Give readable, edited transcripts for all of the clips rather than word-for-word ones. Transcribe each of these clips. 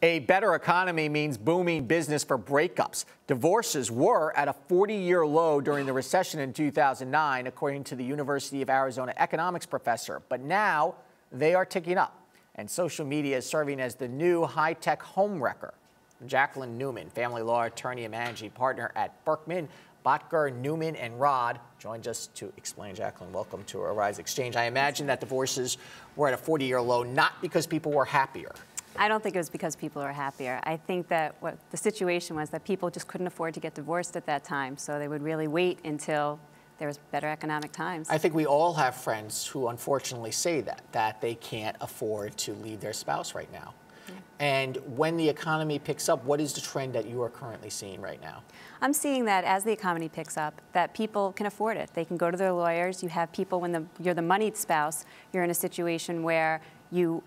A better economy means booming business for breakups. Divorces were at a 40-year low during the recession in 2009, according to the University of Arizona economics professor. But now they are ticking up, and social media is serving as the new high-tech home wrecker. Jacqueline Newman, family law attorney and managing partner at Berkman, Botker, Newman, and Rod, joined us to explain. Jacqueline, welcome to Arise Exchange. I imagine that divorces were at a 40-year low, not because people were happier. I don't think it was because people are happier. I think that what the situation was that people just couldn't afford to get divorced at that time, so they would really wait until there was better economic times. I think we all have friends who unfortunately say that they can't afford to leave their spouse right now. Yeah. And when the economy picks up, what is the trend that you are currently seeing right now? I'm seeing that as the economy picks up, that people can afford it. They can go to their lawyers. You have people, when you're the moneyed spouse, you're in a situation where you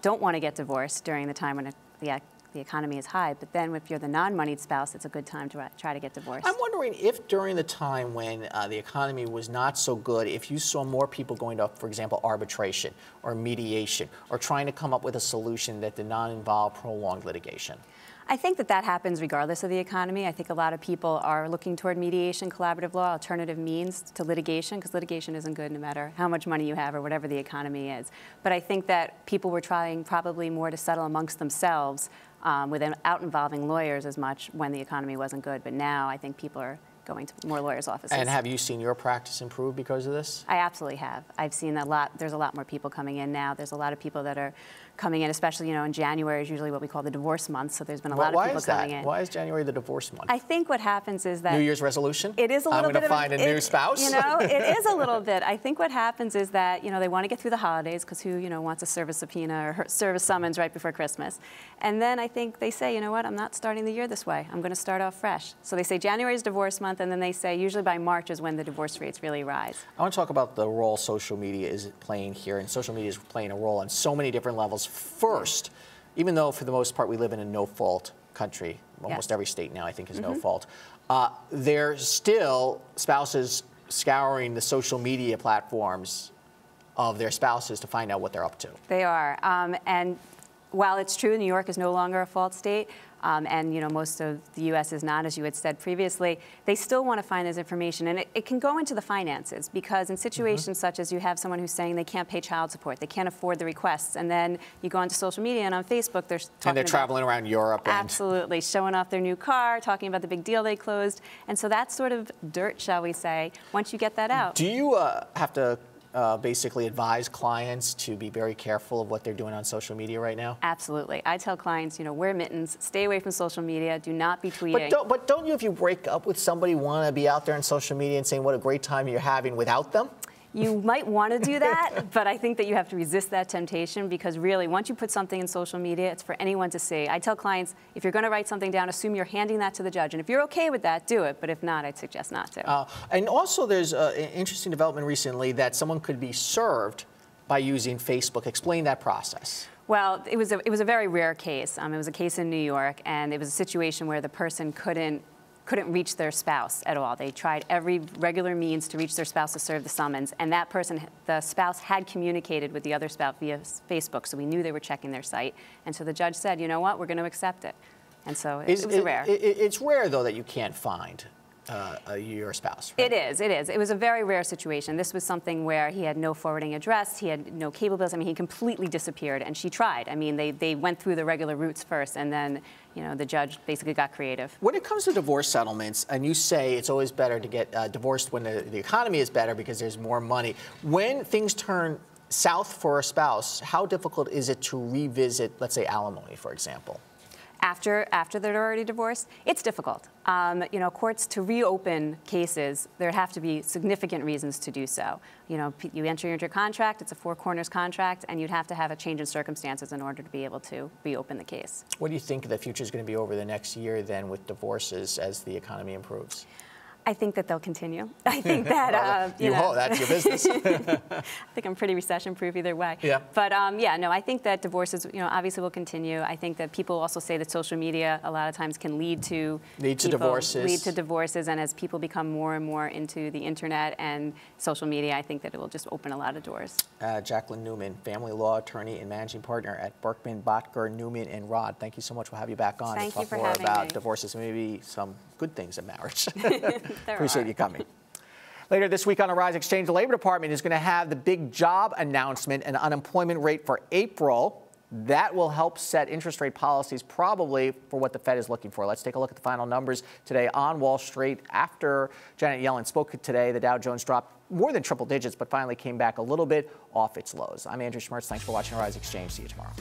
don't want to get divorced during the time when the economy is high, but then if you're the non-moneyed spouse, it's a good time to try to get divorced. I'm wondering if during the time when the economy was not so good, if you saw more people going to, for example, arbitration or mediation, or trying to come up with a solution that did not involve prolonged litigation. I think that happens regardless of the economy. I think a lot of people are looking toward mediation, collaborative law, alternative means to litigation, because litigation isn't good no matter how much money you have or whatever the economy is. But I think that people were trying probably more to settle amongst themselves without involving lawyers as much when the economy wasn't good. But now I think people are going to more lawyers' offices. And have you seen your practice improve because of this? I absolutely have. I've seen a lot. There's a lot more people coming in now. There's a lot of people that are coming in, especially, in January is usually what we call the divorce month, so there's been a lot of people coming in. Why is January the divorce month? I think what happens is that... New Year's resolution? It is a little bit of... I'm going to find a new spouse? It is a little bit. I think what happens is that, they want to get through the holidays, because who, wants to serve a subpoena or serve a summons right before Christmas? And then I think they say, you know what, I'm not starting the year this way. I'm going to start off fresh. So they say January is divorce month, and then they say usually by March is when the divorce rates really rise. I want to talk about the role social media is playing here, and social media is playing a role on so many different levels. First, even though for the most part we live in a no-fault country, almost every state now I think is no fault, there's still spouses scouring the social media platforms of their spouses to find out what they're up to. They are, and while it's true New York is no longer a fault state, and most of the U.S. is not, as you had said previously, they still want to find this information. And it can go into the finances, because in situations such as you have someone who's saying they can't pay child support, they can't afford the requests, and then you go onto social media and on Facebook they're talking and they're traveling around Europe. Absolutely, showing off their new car, talking about the big deal they closed. And so that's sort of dirt, shall we say, once you get that out. Do you have to basically advise clients to be very careful of what they're doing on social media right now? Absolutely. I tell clients, wear mittens, stay away from social media, do not be tweeting. But don't you, if you break up with somebody, want to be out there on social media and saying what a great time you're having without them? You might want to do that, but I think that you have to resist that temptation, because really, once you put something in social media, it's for anyone to see. I tell clients, if you're going to write something down, assume you're handing that to the judge. And if you're okay with that, do it. But if not, I'd suggest not to. And also, there's an interesting development recently that someone could be served by using Facebook. Explain that process. Well, it was a very rare case. It was a case in New York, and it was a situation where the person couldn't reach their spouse at all. They tried every regular means to reach their spouse to serve the summons, and that person, the spouse, had communicated with the other spouse via Facebook, so we knew they were checking their site. And so the judge said, you know what, we're going to accept it. And so it was rare. It's rare, though, that you can't find your spouse, right? It is. It was a very rare situation. This was something where he had no forwarding address, he had no cable bills. He completely disappeared, and she tried. They went through the regular routes first, and then, the judge basically got creative. When it comes to divorce settlements, and you say it's always better to get divorced when the economy is better because there's more money, when things turn south for a spouse, how difficult is it to revisit, let's say, alimony, for example? After they're already divorced, it's difficult. Courts to reopen cases, there have to be significant reasons to do so. You enter into your contract, it's a four corners contract, and you'd have to have a change in circumstances in order to be able to reopen the case. What do you think the future is going to be over the next year then with divorces as the economy improves? I think that they'll continue. I think that you hope that's your business. I think I'm pretty recession-proof either way. Yeah. But yeah, no, I think that divorces, obviously will continue. I think that people also say that social media a lot of times can lead to divorces, and as people become more and more into the internet and social media, I think that it will just open a lot of doors. Jacqueline Newman, family law attorney and managing partner at Berkman, Botker, Newman and Rod. Thank you so much. We'll have you back on to talk more about divorces, maybe some good things in marriage. Appreciate you coming. Later this week on Arise Xchange, the Labor Department is going to have the big job announcement and unemployment rate for April. That will help set interest rate policies probably for what the Fed is looking for. Let's take a look at the final numbers today on Wall Street. After Janet Yellen spoke today, the Dow Jones dropped more than triple digits, but finally came back a little bit off its lows. I'm Andrew Schmertz. Thanks for watching Arise Xchange. See you tomorrow.